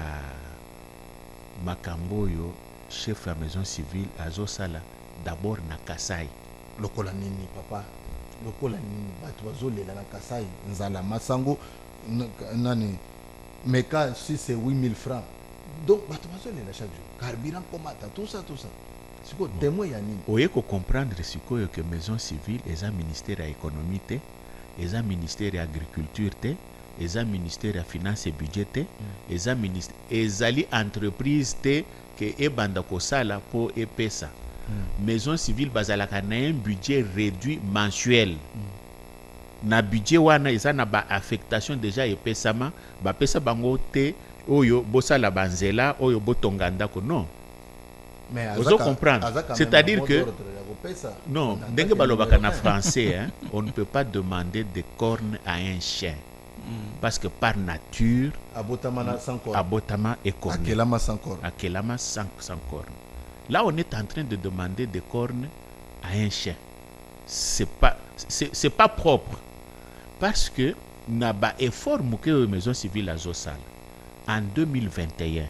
makambo yo chef la maison civile azosala d'abord na Kasai. Lokola nini papa? Lokola nini bato bazolela na Kasai nzala masango nani meka si c'est 8000 francs. Donc bato bazolela chaque jour. Carburant komata tout ça. C'est quoi témoin ya nini? Oye ko comprendre sikoyo que maison civile eza ministère ya économie te, eza ministère ya agriculture te. Eza ministère ya finance et budget te, eza ministère ezali entreprise te ke ebanda kosala po epesa. Maison civile bazalaka na un budget réduit mensuel. Na budget wana eza na ba affectation déjà epesama, ba pesa bango te oyo bosala banzela oyo botonga ndako non. Mais vous comprendre. C'est-à-dire que non, ndenge balobaka na français hein, on ne peut pas demander des cornes à un chien. Parce que par nature, Abotama est corne. Akelama sans corne. Akelama sans corne. Là, on est en train de demander des cornes à un chien. C'est pas propre. Parce que n'a pas effort que la maison civile à Zosal en 2021. Vous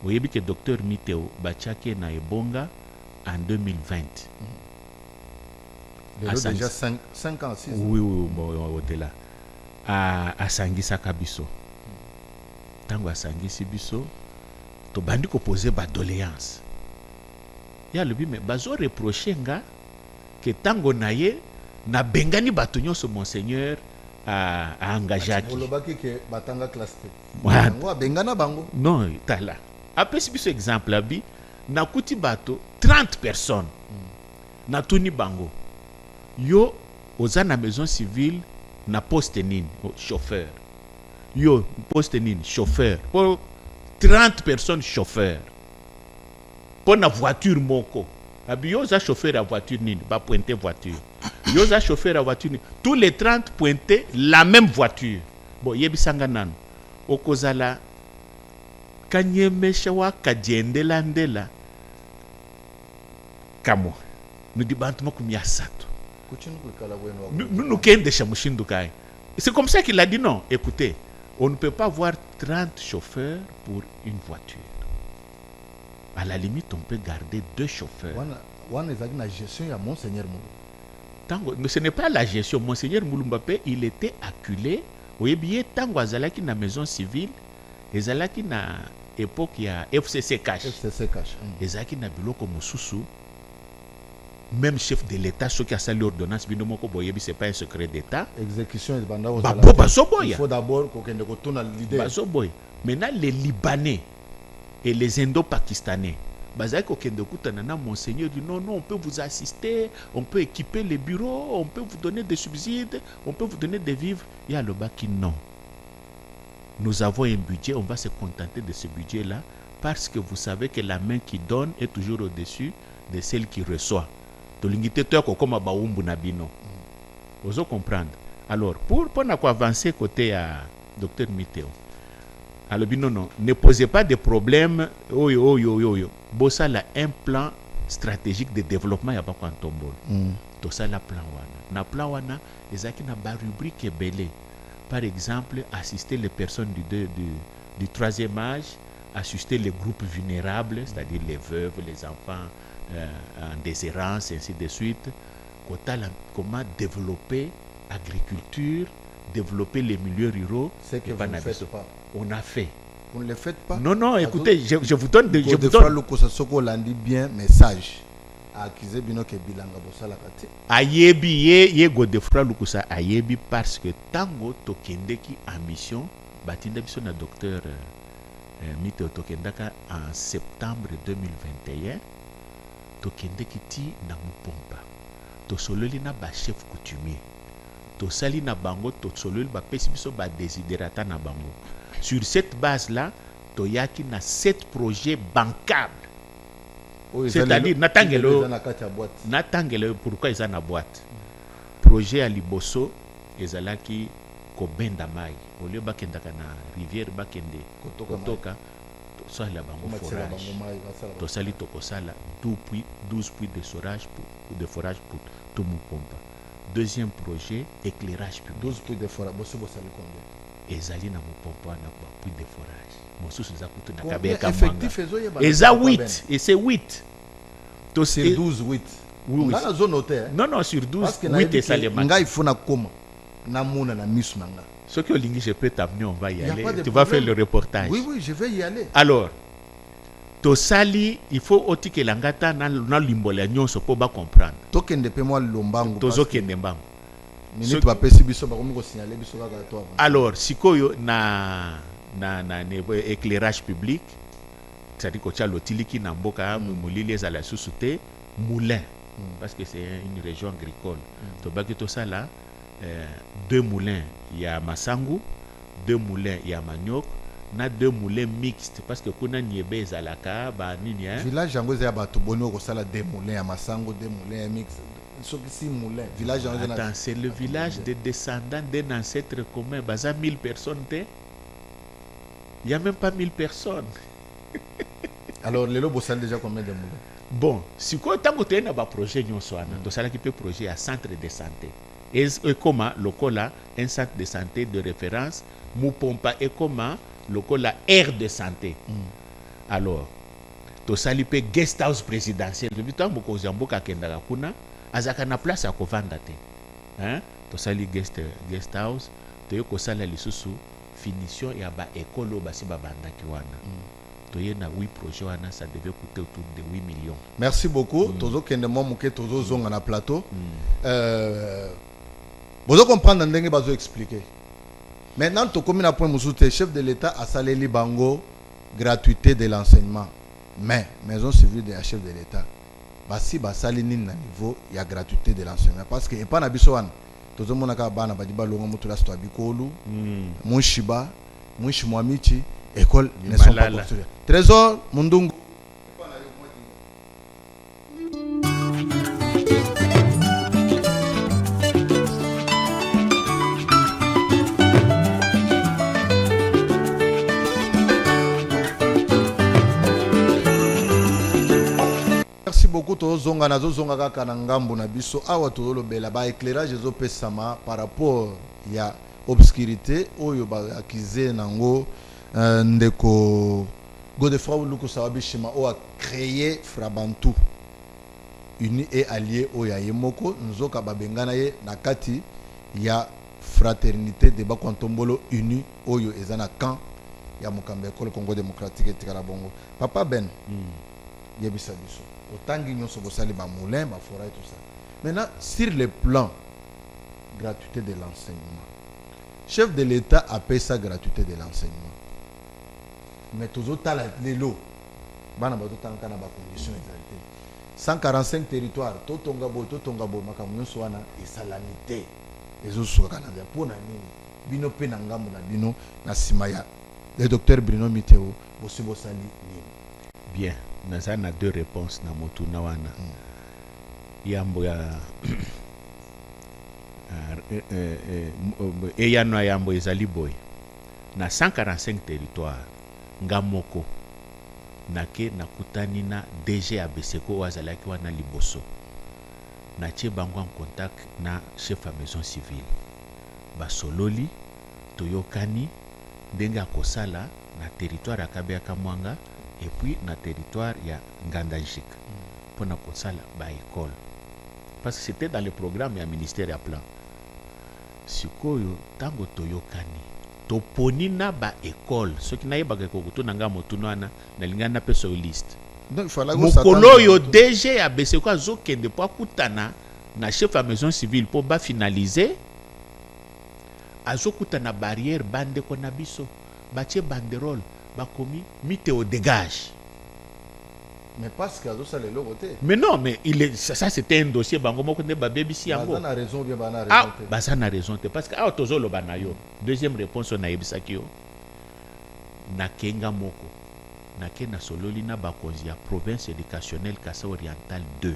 voyez que le docteur Miteo Bachake na Ebonga en 2020. Déjà 5 ans, 6 ans. Oui, au-delà. Asangisaka biso tango asangisi biso to bandi ko poser ba doléance ya lobi me bazo reprocher nga ke tango naye na bengani bato nyonso monseigneur a engagé aki olobaki ke batanga classe te ngo bengana bango non tala apesi biso exemple abi na kuti bato 30 personnes na tuni bango yo oza na maison civile na poste nini chauffeur yo poste nini chauffeur pour 30 personnes chauffeur pour na voiture moko abi yo za chauffeur à voiture nini ba pointer voiture yo za chauffeur à voiture nini tous les 30 pointer la même voiture bon yebisanga nanu okozala kanyemesha wa kajendela ndela kamo nudibantu makumya sato. C'est comme ça qu'il a dit non. Écoutez, on ne peut pas avoir 30 chauffeurs pour une voiture. À la limite, on peut garder 2 chauffeurs. La gestion à Monseigneur Moulou. Mais ce n'est pas la gestion. Monseigneur Moulumbape, il était acculé. Oui, bien, tango azalaki na maison civile, ezalaki na époque il y a FCC cash. FCC cash. Ezalaki na biloko mususu. Même chef de l'État, ceux qui a sali l'ordonnance, c'est pas un secret d'État. Exécution il faut d'abord qu'on retourne l'idée. Maintenant, les Libanais et les Indo-Pakistanais, Monseigneur dit non, on peut vous assister, on peut équiper les bureaux, on peut vous donner des subsides, on peut vous donner des vivres. Il y a le bas qui non. Nous avons un budget, on va se contenter de ce budget-là parce que vous savez que la main qui donne est toujours au-dessus de celle qui reçoit. Vous comprendre. Alors, pour avancer côté à docteur Miteo, alors non, ne posez pas de problème. Bossa a un plan stratégique de développement ya ba Kwantombolo. To ça la plan wana. Na plan wana, ezaki na ba rubrique belé. Par exemple, assister les personnes du troisième âge, assister les groupes vulnérables, c'est-à-dire les veuves, les enfants en déshérence, et ainsi de suite. Comment développer l'agriculture, développer les milieux ruraux. C'est que vous ne faites pas. On a fait. Vous ne le faites pas. Non, écoutez, je vous donne... Je vous donne... Le bien message. Akize bino ke bilanga bosala kati. Ayebi ye Godefroid Lukusa ayebi parce que tango tokendeki en mission batinda biso na docteur Mite tokendaka en septembre 2021 tokendeki ti na Mupompa tosololi na ba chef coutumier tosali na bango tosololi ba pesi biso ba desiderata na bango. Sur cette base là toyaki na 7 projets bancables. C'est-à-dire natangelo pourquoi ils en a boîte. Projet à Liboso ezalaki kobenda mai au lieu bakendaka na rivière bakende kotoka to sala bango forage to sali to kosala 12 puits de forage pour tout Mupompa. Deuxième projet éclairage public. 12 puits de forage bosso sali combien ezali na Mupompa na puits de forage. Mosusu za kutu na kabeka effectif eza 8 et c'est 8 to c'est 12 8 oui na zone hôtel non sur 12 8 et ça les nga il faut na koma na mona na misu nanga ce que lingi je peux t'amener on va y aller tu vas faire le reportage. Oui je vais y aller. Alors to sali il faut otike langata na limbola nyonso po ba comprendre tokende pe moi lombango tozo kende mbango minute ba pesi biso ba komi ko signaler biso kaka to. Alors sikoyo na éclairage public c'est-à-dire que tu as l'otiliki na mboka mulili ezala susu te moulin parce que c'est une région agricole. To baki to ça là 2 moulins il y a Masangu, 2 moulins il y a Maniok, na 2 moulins mixtes parce que kuna niebe ezalaka ba nini hein village yango za bato boni ko sala 2 moulins ya Masangu, 2 moulins mixtes. Soki moulins village yango na c'est le village des descendants d'un ancêtre commun baza 1000 personnes te. Il n'y a même pas 1000 personnes. Alors, les lobos sont déjà combien de moulins? Bon, si vous avez un projet, vous avez un projet à centre de santé. Et comment le un centre de santé de référence, Mupompa et comment le aire de santé. Alors, tu as un guest house présidentiel. Depuis que vous avez une place à Kovanda. Tu as un guest house, tu as un finition ya ba école basi babandaki wana toye na 8 projets wana ça devait coûter autour de 8 millions. Merci beaucoup. Tozo kende mo muke tozo zonga na plateau. Bozo comprendre ndenge bazo expliquer. Maintenant to komi na point musuté chef de l'état a saleli bango gratuité de l'enseignement. Mais maison civile de chef de l'état basi basali nini na niveau ya gratuité de l'enseignement parce que epa na biso wana tozo mona ka bana badi balonga mutu la sto bikolu Mushiba Mwamichi école ne sont pas construites. Trésor Mundungu merci beaucoup to zonga nazo zonga kaka na ngambo na biso awa to lobela ba éclairage zo pesama par rapport ya obscurité oyo ba akize nango ndeko Godefroid Lukusa Bishima o a créé Frabantu uni et allié oya yemoko nzoka babengana ye na kati ya fraternité de Bakontombolo uni oyo ezana camp ya Mukambe école Congo démocratique et tikala bongo papa Ben yebisa biso otangi nyonso bosali ba moulin ba forêt tout ça. Maintenant sur le plan gratuité de l'enseignement, chef de l'État a payé sa gratuité de l'enseignement. Mais toujours tala lelo bana bato tanka na ba conditions égalité 145 territoires totonga bo makamyo swana et salamité ezo soka na ya pona nini bino pe na ngambo na bino na simaya le docteur Bruno Miteo bosibo sali nini. Bien, nous avons 2 réponses na motu na wana. Yambo ya eyano yambo ezali boy na 145 territoires ngamoko nake nakutani na DG Abeseko wazalaki wana liboso na tie bango en contact na chef à maison civile basololi toyokani ndenge akosala na territoire ya Kabeka Mwanga et puis na territoire ya Ngandajika pour na kosala ba école parce que c'était dans le programme ya ministère ya plan sikoyo tango toyokani toponi na ba école soki nayebaka kokutu nanga motuno wana nalinga na peso liste Donc il fallait mokolo oyo DG ya beseko azokende po akutana na chef ya maison civile po bafinalize azokutana barrière bandeko na biso batie banderole bakomi miteo dégage. Mais parce que ça les côté. Mais non, mais ça c'était un dossier bango moko ne ba BBC yango. Bazana raison bien bana raison. Ah, bazana raison parce que tozo lo banayo. Deuxième réponse on a yebisaki yo. Na kenga moko. Na kena sololi na bakonzi ya province éducationnelle Kassa Oriental 2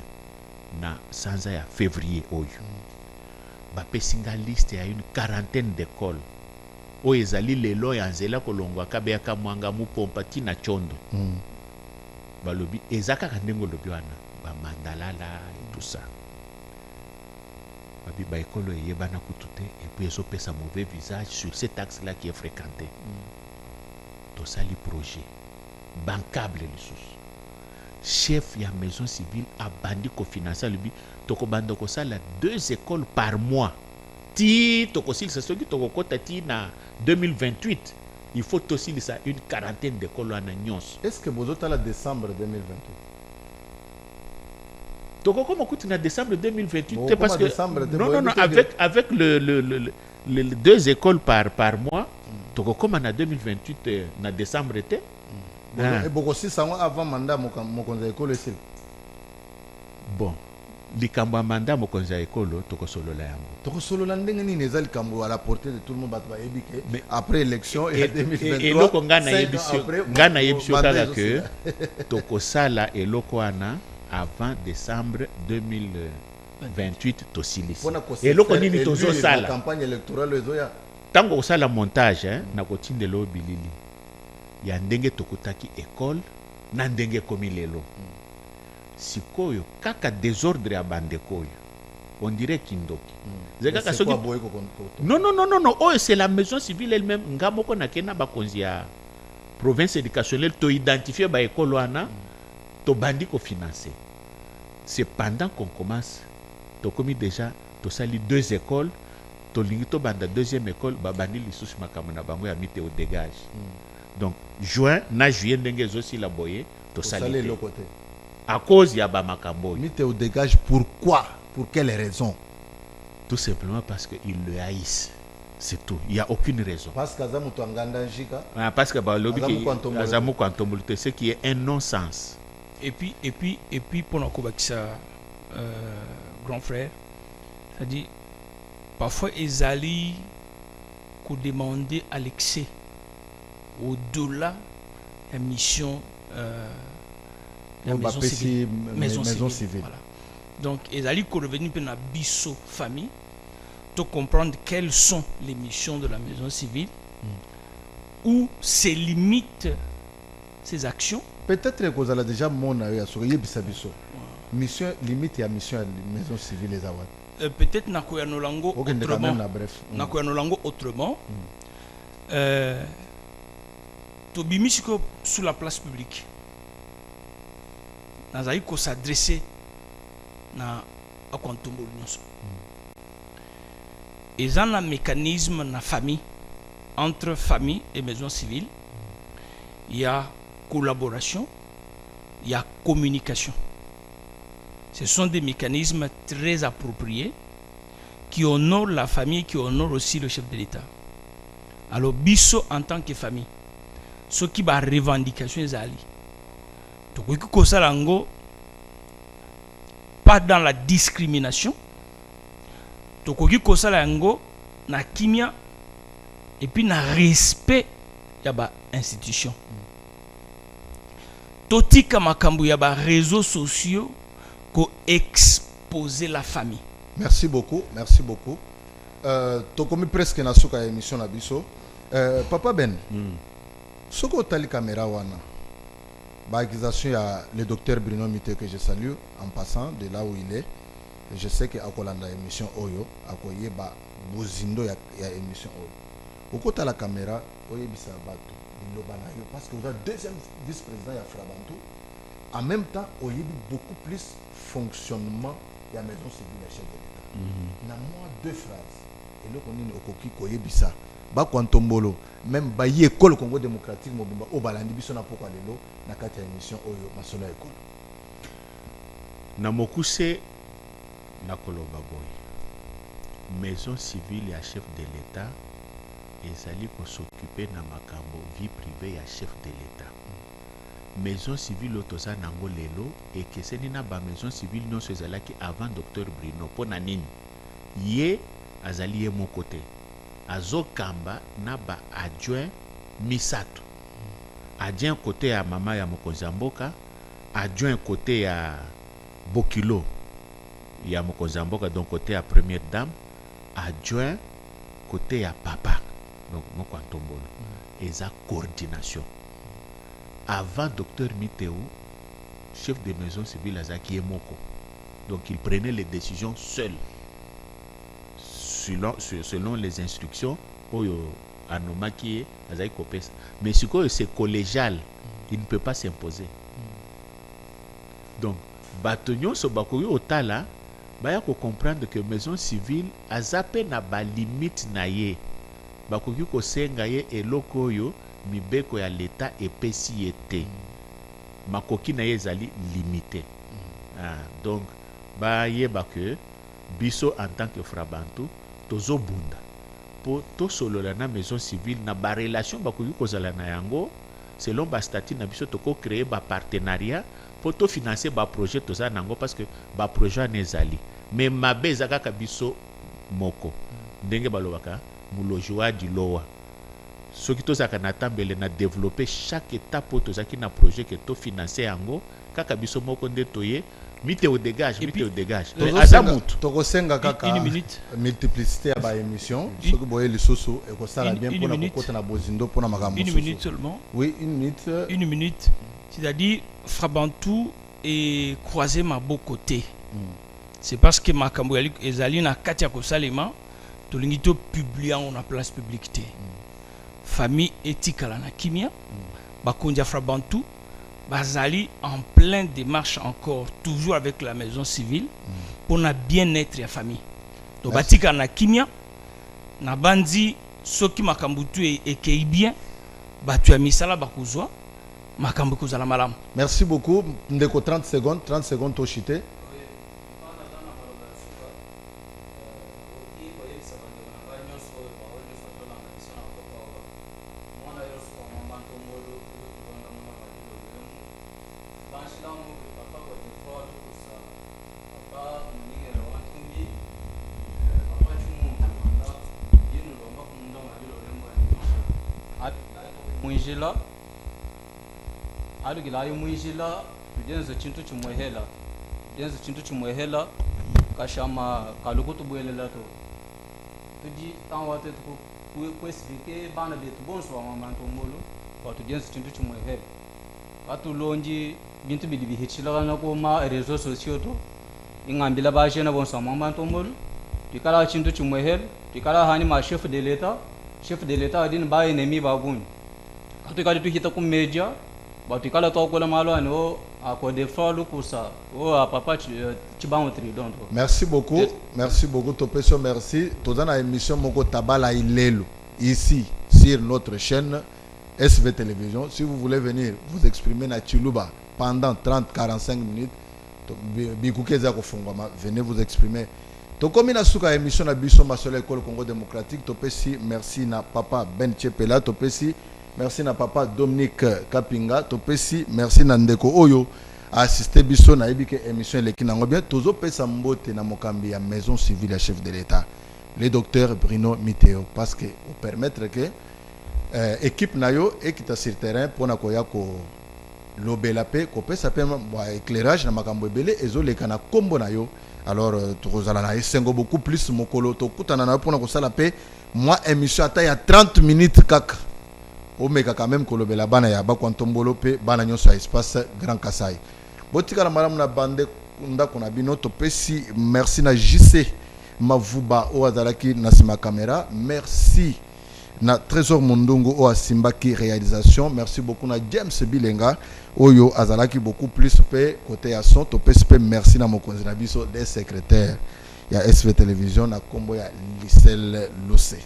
na sanza ya février oyo. Ba pesinga liste ya une quarantaine d'écoles. O ezali lelo ya nzela kolongwa kabe ka mwanga mu pompa tina chondo. Balobi ezaka kandengo lobi wana ba mandalala et tout ça babi ba école yebana kutute et puis eso pesa mauvais visage sur cet axe là qui est fréquenté to sali projet bancable lisusu chef ya maison civile abandi ko financer lobi to ko bando ko sala 2 écoles par mois ti to ko silisa soki to ko kota ti na 2028 il faut aussi une quarantaine d'écoles en Agnos. Est-ce que vous êtes à décembre 2028? Donc comment écoute en décembre 2028 bon, parce que non avec le 2 écoles par mois. Donc comment en 2028 en décembre était? Et beaucoup aussi ça avant mandat mon conseil école ici. Bon. Likambo mandat mo konza ekolo toko solo la yango toko solo la ndenge ni neza likambo à la portée de tout le monde ba ebike après élection et 2023 et loko ngana yebisio kaka que toko sala eloko ana avant décembre 2028 to silis et loko nini tozo sala campagne électorale ezoya tango sala montage na kotindelo bilili ya ndenge tokutaki école na ndenge komi lelo sikoyo kaka désordre ya bandekoyo on dirait kindoki zekaka soki non oh c'est la maison civile elle-même ngamoko na kena bakonzi ya province éducationnelle to identifier ba école wana to bandi ko financer. C'est pendant qu'on commence to komi déjà to sali 2 écoles to lingi to banda deuxième école ba bandi lisusu makambo na bango ya miteo dégage. Donc juin na juillet ndenge zosi la boye to sali le côté à cause ya ba makambo. Miteo dégage pourquoi? Pour quelle raison? Tout simplement parce qu'ils le haïssent. C'est tout. Il n'y a aucune raison. Parce que parce que Azamu Kwantombolite, ce qui est un non-sens. Et puis pour nous grand frère, c'est-à-dire parfois ils allaient demander à l'excès au-delà de la mission maison civile. Voilà. Donc, ils allaient revenir dans la biso famille pour comprendre quelles sont les missions de la maison civile, où se limitent ces actions. Peut-être que vous avez déjà mon mission limite à mission de la maison civile les awad. Peut-être nakoya nolango autrement. Nakoya nolango autrement. Tobimisiko sur la place publique. Nazali ko s'adresser na akontombolo nyonso. Et dans un mécanisme na famille, entre famille et maison civile, il y a collaboration, il y a communication. Ce sont des mécanismes très appropriés qui honorent la famille, qui honorent aussi le chef de l'État. Alors, biso en tant que famille, ce qui va revendication est ali. Pas dans la discrimination, tokoki kosala yango na kimia et puis na respect ya ba institution. Totika makambu ya ba réseaux sociaux ko exposer la famille. Merci beaucoup, merci beaucoup. Tokomi presque na suka émission na biso. Papa Ben. Soko tali caméra wana. Ba accusation ya le docteur Bruno Mite que je salue en passant de là où il est. Et je sais que akolanda émission oyo akoye ba bozindo ya émission oyo. Okota la caméra oyebisa bato bilobana yo parce que vous êtes deuxième vice-président ya Frabantou. En même temps oyebi beaucoup plus fonctionnement ya maison civile ya chef de l'État. Na moi deux phrases et le konini okoki koyebisa ba kwantombolo même ba yi école Congo démocratique mobimba o balandi biso na poko lelo na kati ya émission oyo masolo ya école na mokuse na koloba boy maison civile ya chef de l'état ezali ko s'occuper na makambo vie privée ya chef de l'état maison civile otoza nango lelo ekeseni na ba maison civile nyonso ezalaki avant docteur Bruno pona nini ye azali ye moko te azokamba na ba adjoint misato adjoint côté ya mama ya mokonzi ya mboka adjoint côté ya Bokilo ya mokonzi ya mboka donc côté ya première dame adjoint côté ya papa donc moko antombolo eza coordination avant docteur Miteu chef de maison civile azaki ye moko donc il prenait les décisions seul selon les instructions oyo anomaki azaki kopesa mais sikoyo c'est collégial il ne peut pas s'imposer donc bato nyonso bakoki otala baya ko comprendre que maison civile azape na ba limite na ye bakoki kosenga ye eloko oyo mibeko ya l'état epesi ye te makoki na ye ezali limité donc bayeba que biso en tant que frabantu tozobunda po tosolola na maison civile na ba relation bakoki kozala na yango selon ba statut na biso toko créer ba partenariat po to financer ba projet toza nango parce que ba projet nezali mais mabe ezaka biso moko ndenge balobaka mulojwa dilowa soki tozaka na tambele na développer chaque étape po tozaki na projet que to financer yango kaka biso moko nde toye Miteu dégage Miteu dégage tokosenga kaka une minute multiplicité ya ba émission soki boye lisusu ekosala bien pona kokota na bozindo pona makambo une minute seulement oui une minute c'est-à-dire Frabantou et croiser ma beau côté c'est parce que makambo ezali na kati ya kosalema tolingi to publier en la place publique te famille etikala na kimia bakonja Frabantou bazali en pleine démarche encore toujours avec la maison civile pour na bien-être ya famille to batika na kimia na bandi soki makambo tu ekei bien batu ya misala bakuzwa makambo kozala malamu. Merci beaucoup ndeko 30 secondes to chité Muijila alugila ayo muijila tujenze chintu chimwehela kashama kalukutu bwelela to tuji tanwate tu kwesifike bana betu bonso wa mama ntomolo tujenze chintu chimwehela atulonji bintu bidi bihechila na ko ma réseaux sociaux to ingambila ba jena bonso wa mama ntomolo tikala chintu chimwehela tikala hani ma chef de l'état adini ba enemi ba gunyi atukali tuhita ku media batukala tokola malwani o ako de fraude kusa o papa chibango tridon. Merci beaucoup Topeso merci tozana émission moko tabala ilelo ici sur notre chaîne SV Télévision. Si vous voulez venir vous exprimer na Chiluba pendant 30-45 minutes bikukeza ko fongama venez vous exprimer. Tokomi na suka émission na biso masolo école Congo démocratique topesi merci na papa Ben Chepela topesi merci na papa Dominique Kapinga topesi merci na ndeko oyo assisté biso na ebike émission leki nango bien tozo pesa mbote na mokambi ya maison civile ya chef de l'état le docteur Bruno Miteu parce que au permettre que équipe nayo ekita sur terrain pona koya ko lobela pe ko pesa pe éclairage na makambo ebele ezoleka na kombo nayo alors tozala na esengo beaucoup plus mokolo tokutana na pona ko sala pe moi émission ata ya 30 minutes kaka omeka quand même kolobela bana ya bakwantombolo pe bana nyonso espace Grand Kasai botika na malamu na bande ndako na bino topesi merci na JC Mavuba o azalaki na sima caméra merci na Trésor Mundungu o asimbaki réalisation merci beaucoup na James Bilenga oyo azalaki beaucoup plus pe côté ya son topesi pe merci na mokonzi na biso des secrétaires ya SV Télévision na kombo ya Lisel Lose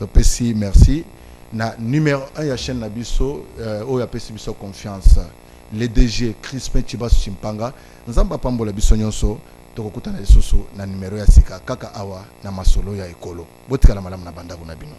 topesi merci na numéro 1 ya chaîne na biso oyo apesi biso confiance le DG Crispin Chibasu Chimpanga nzamba pambola biso nyonso tokokutana lisusu na numéro ya sika kaka awa na masolo ya ekolo botikala malamu na bandako na bino.